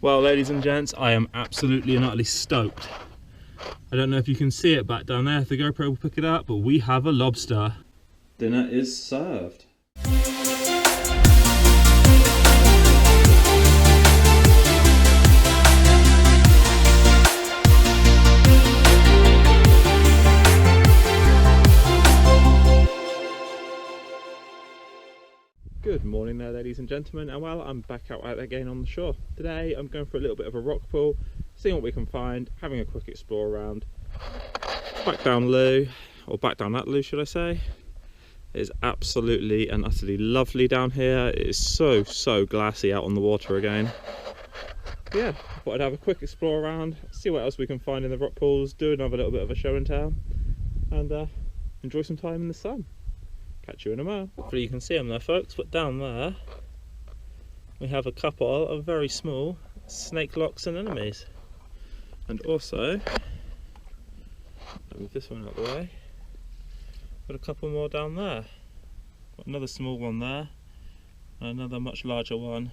Well, ladies and gents, I am absolutely and utterly stoked. I don't know if you can see it back down there, if the GoPro will pick it up, but we have a lobster. Dinner is served. Good morning there, ladies and gentlemen, and well, I'm back out again on the shore. Today I'm going for a little bit of a rock pool, seeing what we can find, having a quick explore around. Back down Loo, or back down that Loo should I say. It is absolutely and utterly lovely down here. It is so glassy out on the water again. Yeah, I thought I'd have a quick explore around, see what else we can find in the rock pools, do another little bit of a show and tell, and enjoy some time in the sun. Catch you in a moment. Hopefully you can see them there, folks, but down there we have a couple of very small snake locks and anemones, and also, move this one out of the way, got a couple more down there. Got another small one there, and another much larger one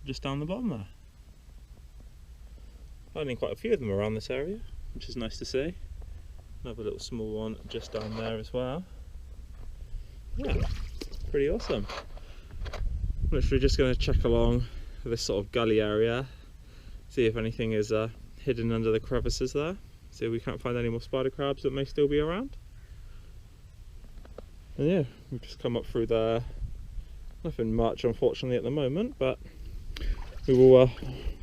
just down the bottom there. Finding quite a few of them around this area, which is nice to see. Another little small one just down there as well. Yeah, pretty awesome. I'm literally just going to check along this sort of gully area, see if anything is hidden under the crevices there, see if we can't find any more spider crabs that may still be around. And yeah, we've just come up through there. Nothing much unfortunately at the moment, but we will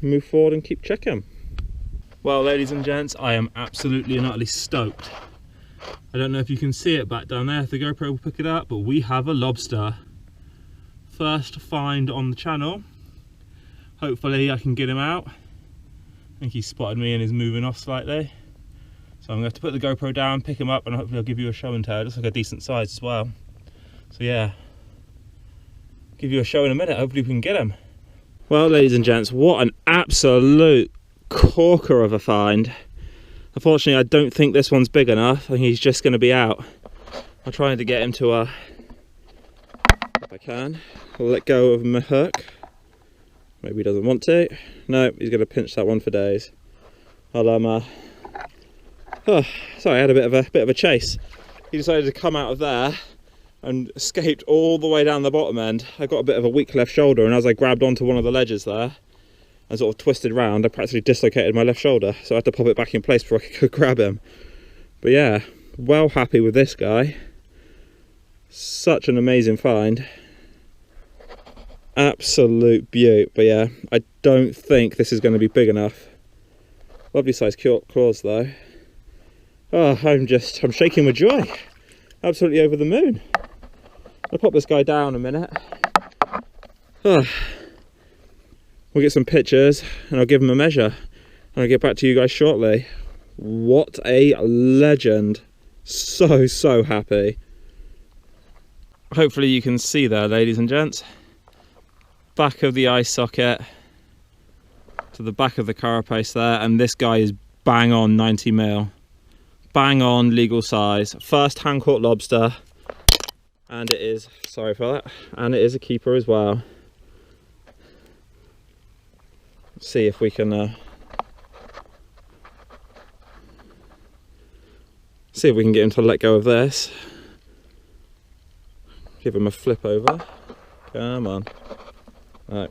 move forward and keep checking. Well, ladies and gents, I am absolutely and utterly stoked. I don't know if you can see it back down there, if the GoPro will pick it up, but we have a lobster. First find on the channel. Hopefully I can get him out. I think he's spotted me and is moving off slightly. So I'm going to have to put the GoPro down, pick him up, and hopefully I'll give you a show and tell. It looks like a decent size as well. So yeah, give you a show in a minute, hopefully we can get him. Well, ladies and gents, what an absolute corker of a find. Unfortunately, I don't think this one's big enough. I think he's just going to be out. I'm trying to get him to, if I can, I'll let go of my hook. Maybe he doesn't want to. No, he's going to pinch that one for days. I'll, oh, sorry, I had a bit of a chase. He decided to come out of there and escaped all the way down the bottom end. I got a bit of a weak left shoulder, and as I grabbed onto one of the ledges there, and sort of twisted round, I practically dislocated my left shoulder, so I had to pop it back in place before I could grab him. But yeah, well happy with this guy. Such an amazing find. Absolute beaut. But yeah, I don't think this is going to be big enough. Lovely sized claws though. Oh, I'm shaking with joy. Absolutely over the moon. I'll pop this guy down a minute. Oh. We'll get some pictures and I'll give him a measure and I'll get back to you guys shortly. What a legend. So happy. Hopefully you can see there, ladies and gents. Back of the eye socket to the back of the carapace there, and this guy is bang on 90mm. Bang on legal size. First hand caught lobster, and it is, sorry for that, and it is a keeper as well. See if we can get him to let go of this. Give him a flip over. Come on. No,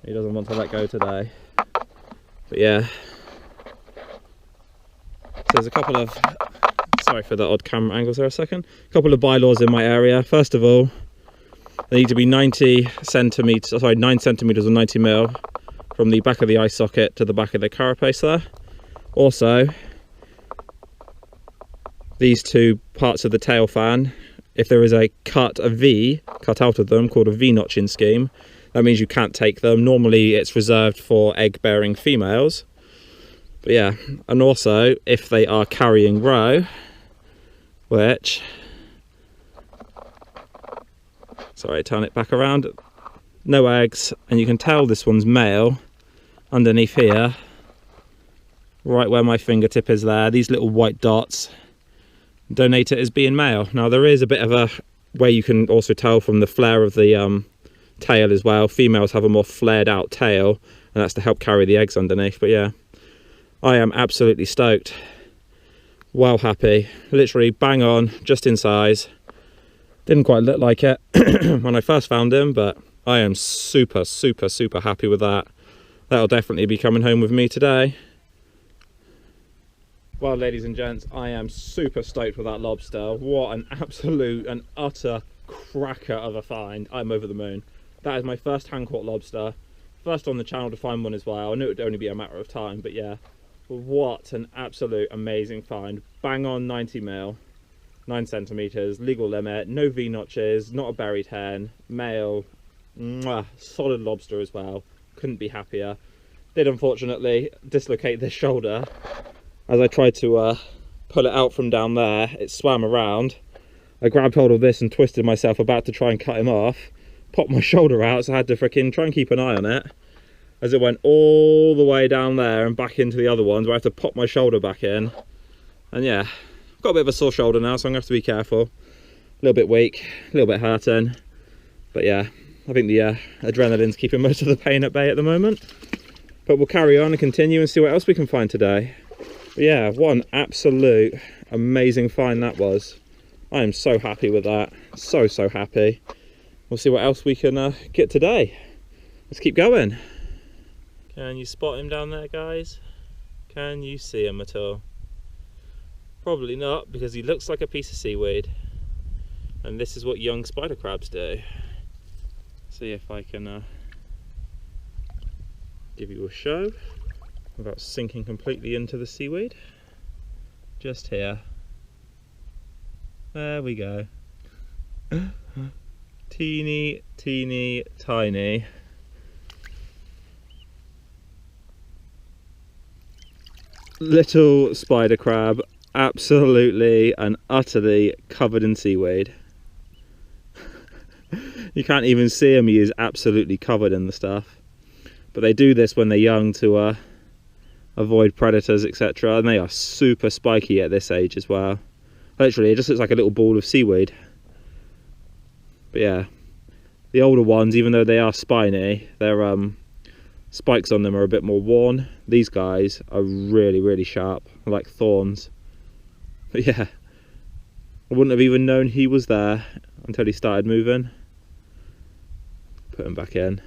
he doesn't want to let go today. But yeah, so there's a couple of, sorry for the odd camera angles there a second, a couple of bylaws in my area. First of all, they need to be 9 centimeters or 90mm from the back of the eye socket to the back of the carapace there. Also, these two parts of the tail fan, if there is a V cut out of them called a V notching scheme, that means you can't take them. Normally it's reserved for egg bearing females. But yeah, and also if they are carrying roe, which, sorry, turn it back around, no eggs, and you can tell this one's male underneath here, right where my fingertip is there, these little white dots donate it as being male. Now there is a bit of a way you can also tell from the flare of the tail as well. Females have a more flared out tail, and that's to help carry the eggs underneath. But yeah, I am absolutely stoked. Well happy. Literally bang on, just in size. Didn't quite look like it when I first found him, but I am super, super, super happy with that. That'll definitely be coming home with me today. Well, ladies and gents, I am super stoked with that lobster. What an absolute and utter cracker of a find. I'm over the moon. That is my first hand-caught lobster. First on the channel to find one as well. I knew it would only be a matter of time, but yeah. What an absolute amazing find. Bang on 90mm, 9 centimeters, legal limit, no V-notches, not a buried hen, male, mwah, solid lobster as well. Couldn't be happier. Did unfortunately dislocate this shoulder. As I tried to pull it out from down there, it swam around. I grabbed hold of this and twisted myself about to try and cut him off. Popped my shoulder out, so I had to frickin' try and keep an eye on it. As it went all the way down there and back into the other ones, where I have to pop my shoulder back in. And yeah, I've got a bit of a sore shoulder now, so I'm going to have to be careful. A little bit weak, a little bit hurting. But yeah, I think the adrenaline's keeping most of the pain at bay at the moment. But we'll carry on and continue and see what else we can find today. But yeah, what an absolute amazing find that was. I am so happy with that. So, so happy. We'll see what else we can get today. Let's keep going. Can you spot him down there, guys? Can you see him at all? Probably not, because he looks like a piece of seaweed. And this is what young spider crabs do. See if I can give you a show without sinking completely into the seaweed. Just here. There we go. Teeny, teeny, tiny. Little spider crab, absolutely and utterly covered in seaweed. You can't even see him, he is absolutely covered in the stuff. But they do this when they're young to avoid predators, etc. And they are super spiky at this age as well. Literally, it just looks like a little ball of seaweed. But yeah, the older ones, even though they are spiny, their spikes on them are a bit more worn. These guys are really, really sharp, like thorns. But yeah, I wouldn't have even known he was there until he started moving. Put him back in.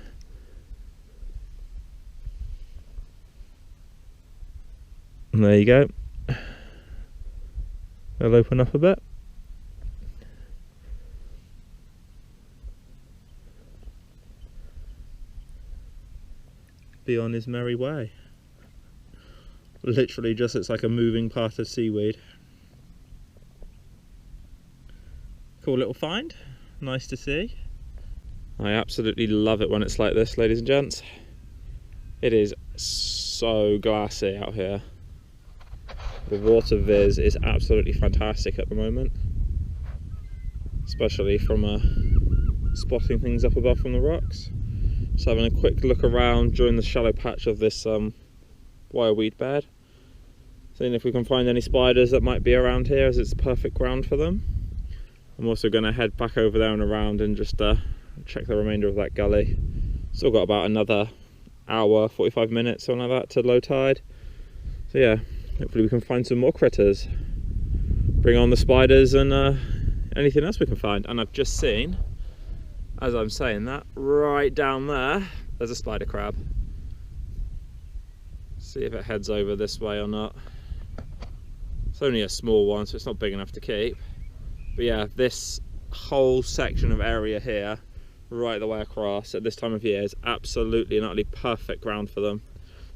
And there you go. They'll open up a bit. Be on his merry way. Literally just looks like a moving part of seaweed. Cool little find. Nice to see. I absolutely love it when it's like this, ladies and gents. It is so glassy out here. The water viz is absolutely fantastic at the moment, especially from spotting things up above from the rocks. Just having a quick look around during the shallow patch of this wire weed bed, seeing if we can find any spiders that might be around here, as it's perfect ground for them. I'm also going to head back over there and around and just check the remainder of that gully. Still got about another hour, 45 minutes, something like that, to low tide. So yeah, hopefully we can find some more critters. Bring on the spiders and anything else we can find. And I've just seen, as I'm saying that, right down there, there's a spider crab. See if it heads over this way or not. It's only a small one, so it's not big enough to keep. But yeah, this whole section of area here, right the way across at this time of year, is absolutely and utterly perfect ground for them.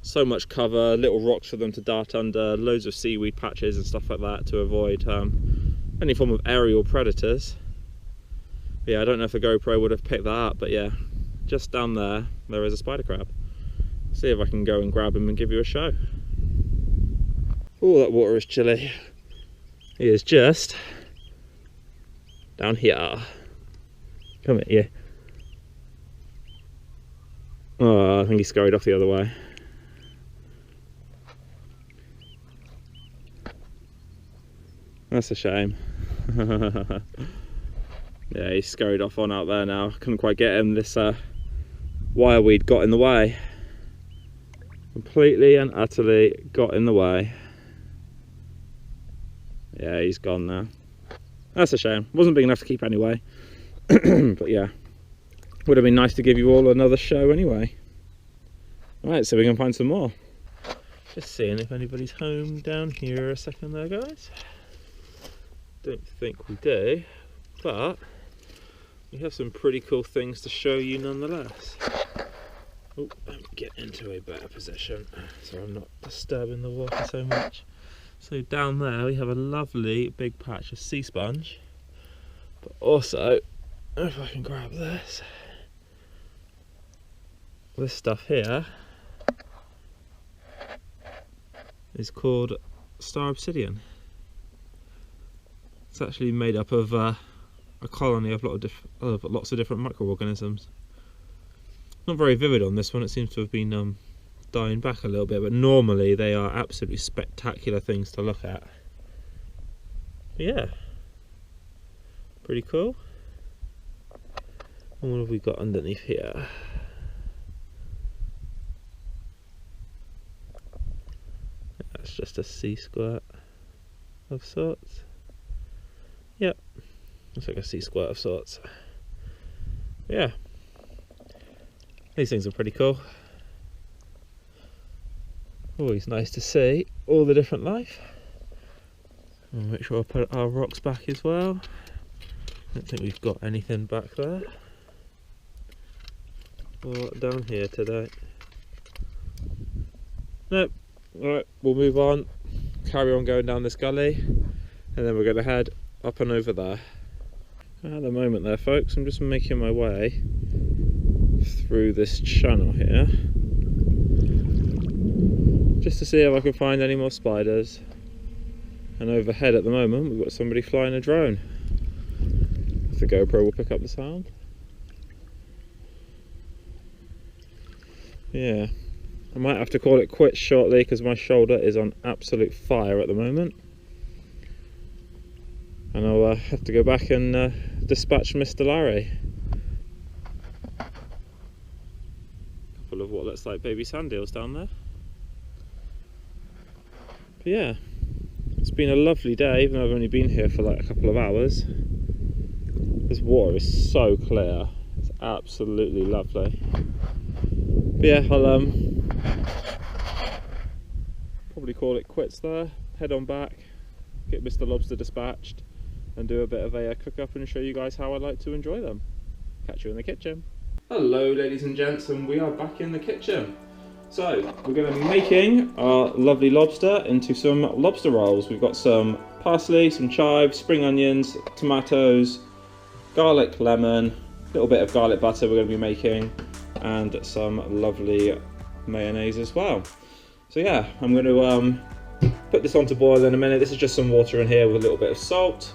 So much cover, little rocks for them to dart under, loads of seaweed patches and stuff like that to avoid any form of aerial predators. But yeah, I don't know if a GoPro would have picked that up, but yeah, just down there, there is a spider crab. See if I can go and grab him and give you a show. Oh, that water is chilly. He is just down here. Come here. Oh, I think he scurried off the other way. That's a shame. Yeah, he scurried off on out there now. Couldn't quite get him. This wireweed got in the way. Completely and utterly got in the way. Yeah, he's gone now. That's a shame. Wasn't big enough to keep anyway. But yeah, would have been nice to give you all another show anyway. Alright, so we can find some more. Just seeing if anybody's home down here a second there, guys. Don't think we do, but we have some pretty cool things to show you nonetheless. Oh, let me get into a better position so I'm not disturbing the water so much. So down there we have a lovely big patch of sea sponge, but also, if I can grab this stuff here is called star obsidian. It's actually made up of a colony of lots of different microorganisms. Not very vivid on this one, it seems to have been dying back a little bit, but normally they are absolutely spectacular things to look at. But yeah, pretty cool. And what have we got underneath here? That's just a sea squirt of sorts. Yep, looks like a sea squirt of sorts. Yeah, these things are pretty cool. Always nice to see all the different life. I'll make sure I put our rocks back as well. Don't think we've got anything back there or down here today. Nope. Alright, we'll move on, carry on going down this gully, and then we're going to head up and over there. At the moment there, folks, I'm just making my way through this channel here just to see if I can find any more spiders. And overhead at the moment we've got somebody flying a drone. If the GoPro will pick up the sound. Yeah, I might have to call it quits shortly because my shoulder is on absolute fire at the moment. And I'll have to go back and dispatch Mr. Larry. A couple of what looks like baby sand eels down there. But yeah, it's been a lovely day, even though I've only been here for like a couple of hours. This water is so clear, it's absolutely lovely. But yeah, I'll probably call it quits there, head on back, get Mr. Lobster dispatched, and do a bit of a cook up and show you guys how I like to enjoy them. Catch you in the kitchen. Hello ladies and gents, and we are back in the kitchen. So we're going to be making our lovely lobster into some lobster rolls. We've got some parsley, some chives, spring onions, tomatoes, garlic, lemon, a little bit of garlic butter we're going to be making, and some lovely mayonnaise as well. So yeah, I'm going to put this on to boil in a minute. This is just some water in here with a little bit of salt.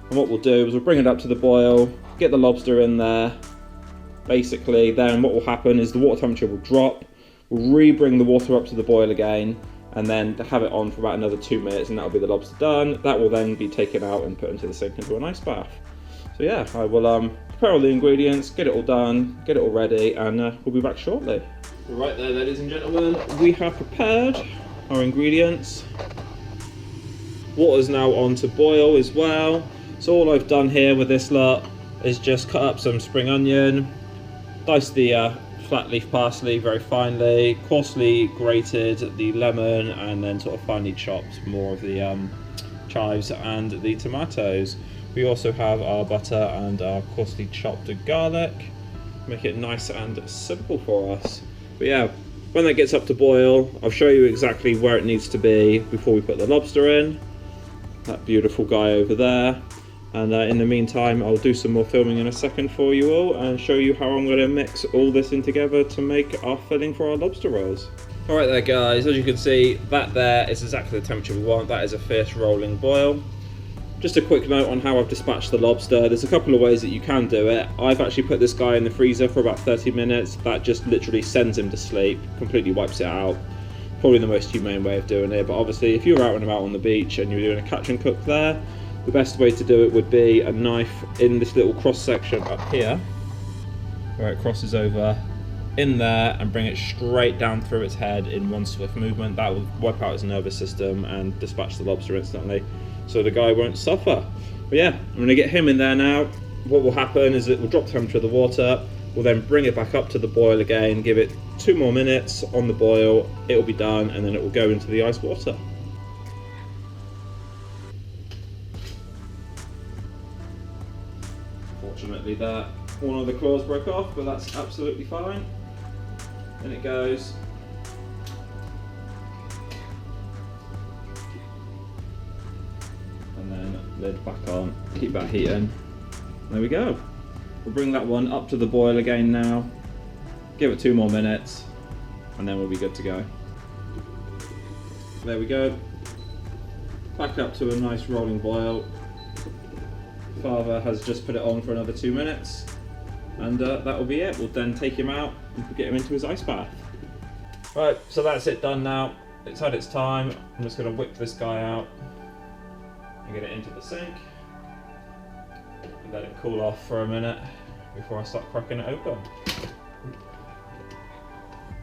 And what we'll do is we'll bring it up to the boil, get the lobster in there. Basically, then what will happen is the water temperature will drop. We'll re-bring the water up to the boil again, and then have it on for about another 2 minutes, and that'll be the lobster done. That will then be taken out and put into the sink into an ice bath. So yeah, I will prepare all the ingredients, get it all done, get it all ready, and we'll be back shortly. Right there, ladies and gentlemen, we have prepared our ingredients. Water's now on to boil as well. So all I've done here with this lot is just cut up some spring onion, dice the flat leaf parsley very finely, coarsely grated the lemon, and then sort of finely chopped more of the chives and the tomatoes. We also have our butter and our coarsely chopped garlic. Make it nice and simple for us. But yeah, when that gets up to boil, I'll show you exactly where it needs to be before we put the lobster in. That beautiful guy over there. And in the meantime, I'll do some more filming in a second for you all and show you how I'm going to mix all this in together to make our filling for our lobster rolls. Alright there guys, as you can see, that there is exactly the temperature we want. That is a fierce rolling boil. Just a quick note on how I've dispatched the lobster. There's a couple of ways that you can do it. I've actually put this guy in the freezer for about 30 minutes. That just literally sends him to sleep, completely wipes it out. Probably the most humane way of doing it, but obviously if you're out and about on the beach and you're doing a catch and cook there, the best way to do it would be a knife in this little cross section up here, where it crosses over in there, and bring it straight down through its head in one swift movement. That will wipe out its nervous system and dispatch the lobster instantly, so the guy won't suffer. But yeah, I'm going to get him in there now. What will happen is it will drop the temperature of the water. We'll then bring it back up to the boil again, give it 2 more minutes on the boil, it will be done, and then it will go into the ice water. Fortunately that one of the claws broke off, but that's absolutely fine. In it goes. And then lid back on, keep that heating. There we go. We'll bring that one up to the boil again now, give it 2 more minutes, and then we'll be good to go. There we go. Back up to a nice rolling boil. Father has just put it on for another 2 minutes, and that will be it. We'll then take him out and get him into his ice bath. Right, so that's it done now. It's had its time. I'm just going to whip this guy out and get it into the sink. Let it cool off for a minute before I start cracking it open.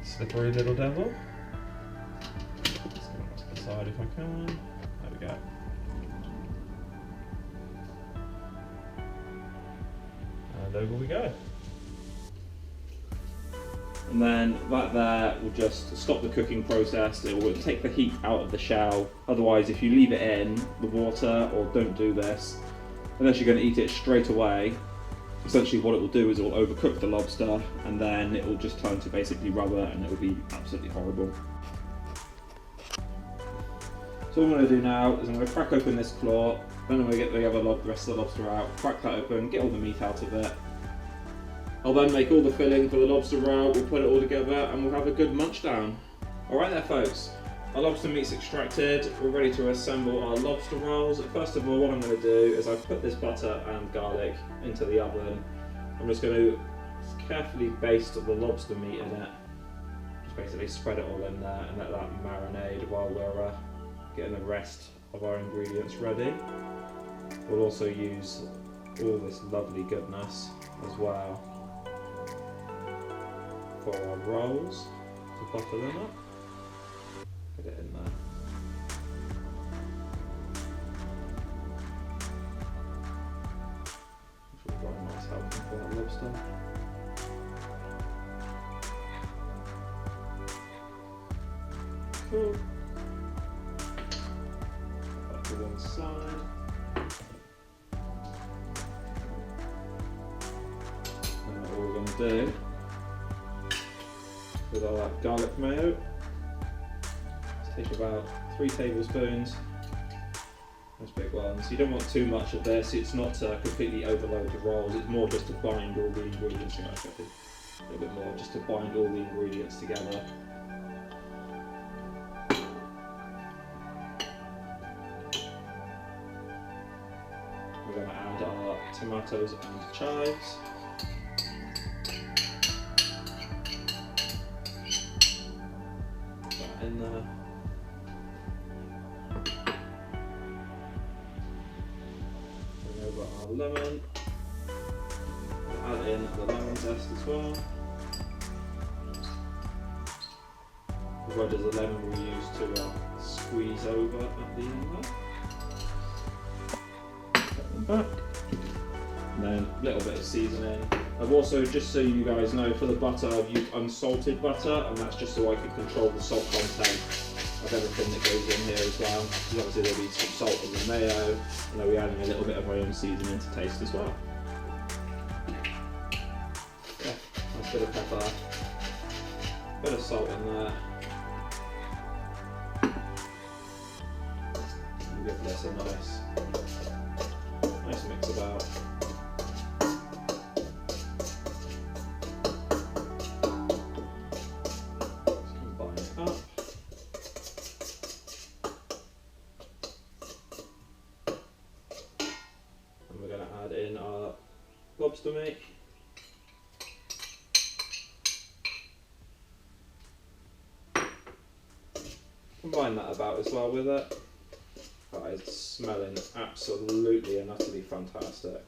Slippery little devil. Just get it to the side if I can. There we go. And over we go. And then that there will just stop the cooking process. It will take the heat out of the shell. Otherwise, if you leave it in the water or don't do this, unless you're going to eat it straight away, essentially what it will do is it will overcook the lobster, and then it will just turn to basically rubber, and it will be absolutely horrible. So what I'm going to do now is I'm going to crack open this claw, then I'm going to get the rest of the lobster out, crack that open, get all the meat out of it. I'll then make all the filling for the lobster roll, we'll put it all together, and we'll have a good munch down. Alright there folks. Our lobster meat's extracted, we're ready to assemble our lobster rolls. First of all, what I'm going to do is I've put this butter and garlic into the oven. I'm just going to carefully baste the lobster meat in it. Just basically spread it all in there and let that marinade while we're getting the rest of our ingredients ready. We'll also use all this lovely goodness as well for our rolls, to butter them up. Get it in there. Which will dry nice healthy for that lobster. Cool. Put that to one side. And what we're going to do with all that garlic mayo, take about 3 tablespoons, nice big ones. You don't want too much of this, it's not to completely overload the rolls, it's more just to bind all the ingredients, a little bit more, just to bind all the ingredients together. We're going to add our tomatoes and chives. Put that in there. Our lemon, we'll add in the lemon zest as well. Where does the lemon we use to squeeze over at the end there. Put them back. And then a little bit of seasoning. I've also, just so you guys know, for the butter I've used unsalted butter, and that's just so I can control the salt content of everything that goes in here as well. Because obviously there'll be some salt in the mayo, and I'll be adding a little bit of my own seasoning to taste as well. Yeah, nice bit of pepper, bit of salt in there. And give this a nice mix about. In our lobster meat. Combine that about as well with it. That is smelling absolutely and utterly fantastic.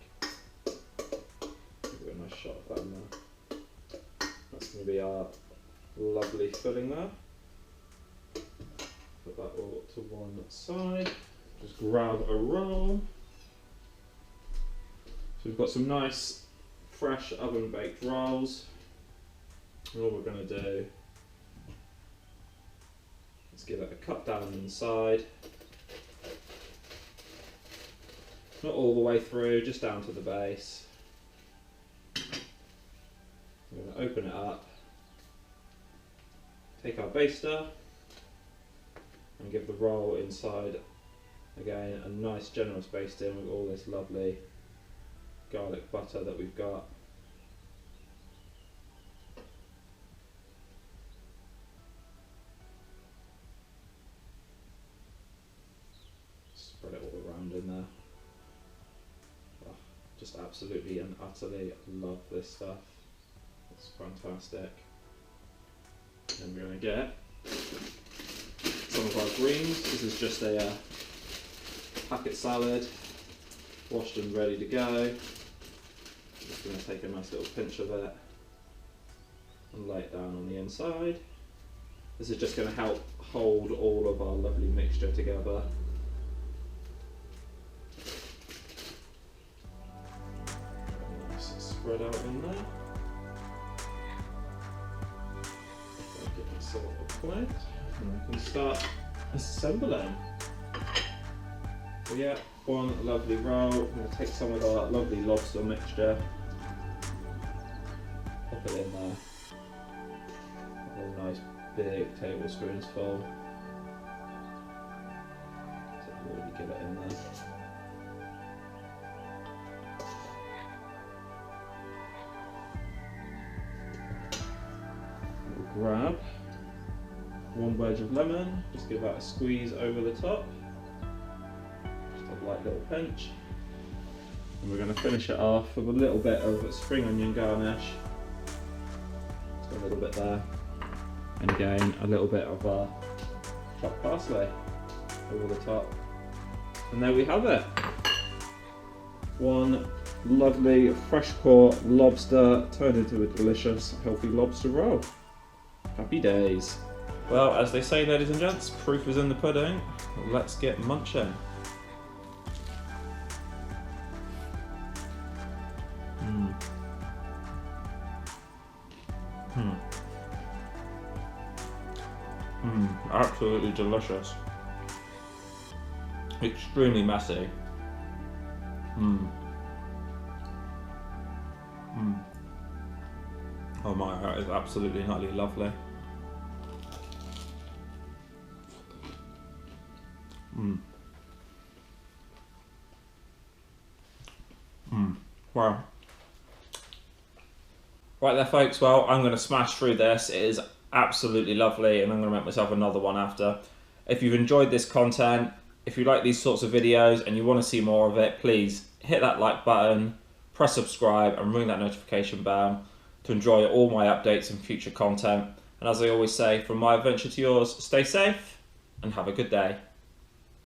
Give it a nice shot of that in there. That's going to be our lovely filling there. Put that all to one side. Just grab a roll. So we've got some nice fresh oven baked rolls. And all we're going to do is give it a cut down the inside. Not all the way through, just down to the base. We're going to open it up, take our baster and give the roll inside again a nice generous basting with all this lovely garlic butter that we've got. Spread it all around in there. Oh, just absolutely and utterly love this stuff. It's fantastic. And we're going to get some of our greens. This is just a packet salad, washed and ready to go. Just going to take a nice little pinch of it and lay it down on the inside. This is just going to help hold all of our lovely mixture together. Nice spread out in there. Get myself a plate and I can start assembling. So yeah, one lovely roll. I'm going to take some of our lovely lobster mixture, pop it in there, a whole nice big tablespoons full. So really get it in there. We'll grab one wedge of lemon, just give that a squeeze over the top. Light little pinch, and we're going to finish it off with a little bit of spring onion garnish. Just a little bit there, and again a little bit of chopped parsley over the top, and there we have it. One lovely fresh caught lobster turned into a delicious healthy lobster roll. Happy days. Well, as they say, ladies and gents, proof is in the pudding. Let's get munching. Absolutely delicious. Extremely messy. Oh my, that is absolutely utterly lovely. Wow. Right there folks, well I'm going to smash through this. It is absolutely lovely and I'm going to make myself another one after. If you've enjoyed this content, if you like these sorts of videos and you want to see more of it, please hit that like button, press subscribe and ring that notification bell to enjoy all my updates and future content. And as I always say, from my adventure to yours, stay safe and have a good day.